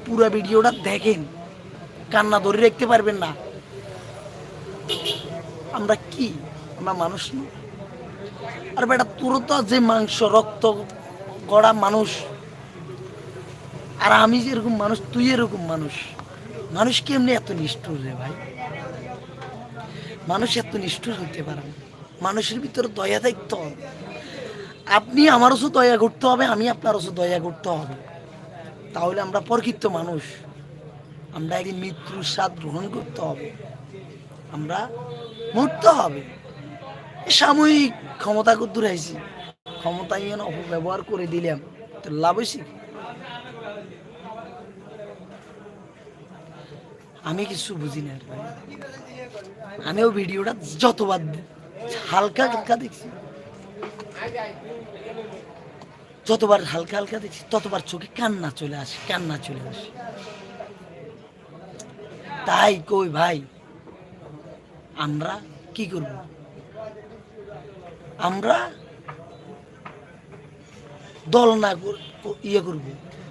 পুরো ভিডিওটা দেখেন, কান্না ধরে রাখতে পারবেন না। আমরা কি, আমরা মানুষ না? আর বেটা তোর তো যে মাংস রক্ত গড়া মানুষ, আর আমি যেরকম মানুষ তুই এরকম মানুষ। মানুষ কেমনি এত নিষ্ঠুর রে ভাই? মানুষ এত নিষ্ঠুর হইতে পারে না। মানুষের ভিতরে দয়া দেখতে হবে। আপনি আমার ওষুধ দয়া করতে হবে, আমি আপনার ওষুধ দয়া করতে হবে। তাহলে আমরা প্রকৃত মানুষ। আমরা একদিন মৃত্যুর স্বাদ গ্রহণ করতে হবে, আমরা মরতে হবে। সাময়িক ক্ষমতা কদ্দুর আইছি, ক্ষমতা ইয়ে অপব্যবহার করে দিলাম, তো লাভ হয়েছি? আমি কিছু বুঝি না ভাই। আমিও ভিডিওটা যতবার হালকা হালকা দেখছি, যতবার হালকা হালকা দেখছি ততবার চোখে কান্না চলে আসে, কান্না চলে আসে। তাই কই ভাই, আমরা কি করব? আমরা দল না ইয়ে করব,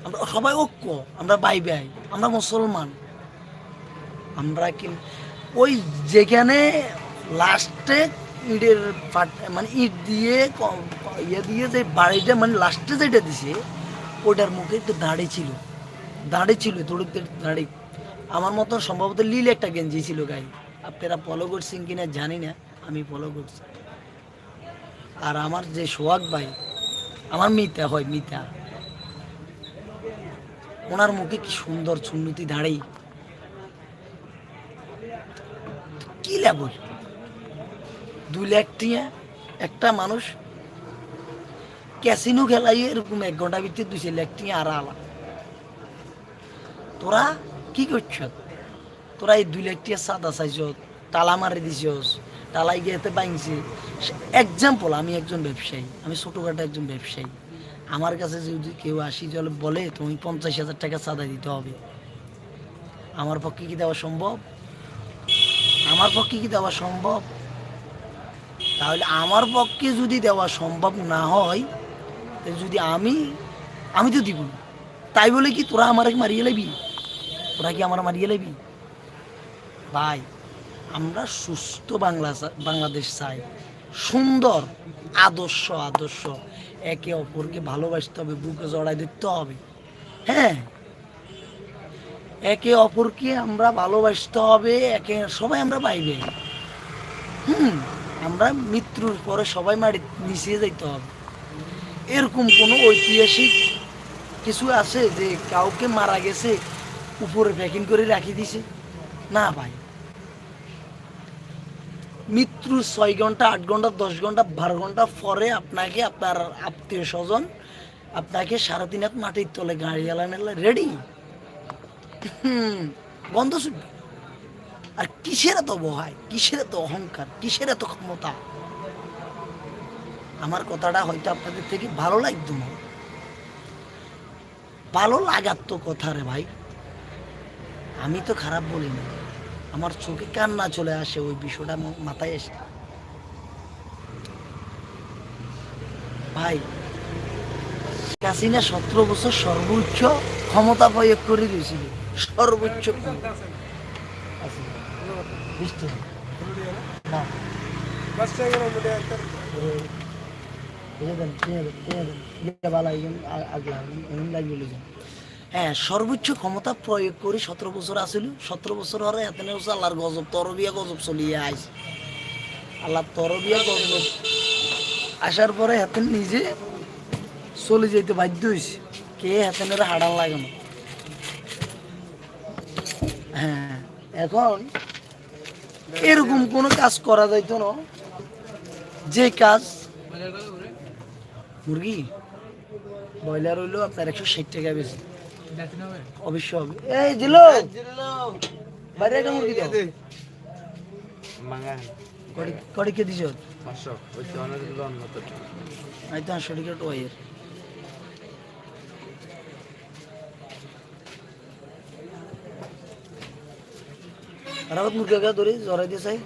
আমরা সবাই ঐক্য, আমরা ভাই ভাই, আমরা মুসলমান। আমরা কি ওই যেখানে লাস্টে ইটের মানে ইট দিয়ে ইয়ে দিয়ে যে বাড়িটা মানে লাস্টে যেটা দিছে, ওটার মুখে একটু দাঁড়ি ছিল, দাঁড়ি ছিল তোড়িতে দাঁড়ি। আমার মতো সম্ভবত লীল একটা গেঞ্জি ছিল গায়ে। আপনারা ফলো করছেন কিনা জানি না, আমি ফলো করছি। আর আমার যে সোহাগ ভাই, আমার মিতা হয়, মিতা, ওনার মুখে কি সুন্দর সুন্নতি দাঁড়ি। কি লেবল 2 লাখ টিয়া একটা মানুষ ক্যাসিনো খেলাই এরকম 1 ঘন্টা ভিতরে 2 লাখ টিয়া আর আলা। তোরা কি করছ? তোরা এই 2 লাখ টিয়া সাদা চাইছ, তালা মারি দিছ, তালাই গিয়েতে বাইংছে। এক্সাম্পল, আমি একজন ব্যবসায়ী, আমি ছোটোখাটো একজন ব্যবসায়ী। আমার কাছে যদি কেউ আসি জলে বলে তুমি 50,000 টাকা চাঁদা দিতে হবে, আমার পক্ষে কি দেওয়া সম্ভব? আমার পক্ষে কি দেওয়া সম্ভব? তাহলে আমার পক্ষে যদি দেওয়া সম্ভব না হয়, যদি আমি তো দিব না, তাই বলে কি তোরা আমার মারিয়ে লাবি? তোরা কি আমার মারিয়ে লাবি? ভাই, আমরা সুস্থ বাংলাদেশ চাই, সুন্দর আদর্শ, আদর্শ একে অপরকে ভালোবাসতে হবে, বুকে জড়াই দিতে হবে। হ্যাঁ, একে অপরকে আমরা ভালোবাসতে হবে, একে সবাই আমরা পাইবে। আমরা মৃত্যুর পরে সবাই মারি নিচে যাইতে হবে। এরকম কোনো ঐতিহাসিক কিছু আছে যে কাউকে মারা গেছে উপরে প্যাকিং করে রাখি দিছে? না ভাই, মৃত্যুর 6 ঘন্টা, 8 ঘন্টা, 10 ঘন্টা, 12 ঘন্টা পরে আপনাকে আপনার আত্মীয় স্বজন আপনাকে 3.5 হাত মাটির তলে গাড়ি এলানে রেডি। গন্ধ শুনবে। আর কিসের এত বহায়, কিসের এত অহংকার, কিসের এত ক্ষমতা? আমার কথাটা হয়তো আপনাদের থেকে ভালো লাগতো না, ভালো লাগার তো কথা রে ভাই, আমি তো খারাপ বলি না। আমার চোখে কান্না চলে আসে ওই বিষয়টা মাথায় এসে। ভাই, হাসিনা 17 বছর সর্বোচ্চ ক্ষমতা প্রয়োগ করে দিয়েছিল, সর্বোচ্চ হ্যাঁ, সর্বোচ্চ ক্ষমতা প্রয়োগ করে 17 বছর আসিল। 17 বছর হরে এত আল্লাহর গজব, তরবিয়া গজব চলিয়ে আইস। আল্লাহ তরবিয়া গজব আসার পরে হাতেন নিজে চলে যেতে বাধ্য হয়েছে। কে হাতেনের হাডান লাগানো। হ্যাঁ, এখন এরকম কোনো কাজ করা যাইতো না, যে কাজ মুরগি ব্রয়লার হইলো আপনার 160 টাকা বেশি, অবশ্য হবে। এই দিল বাইরে একটা মুরগি দাও, কড়ি কে দিছ? 500 টাকা টোয়ের। আর মুরগি ধরে জড়াই দিয়ে চাই।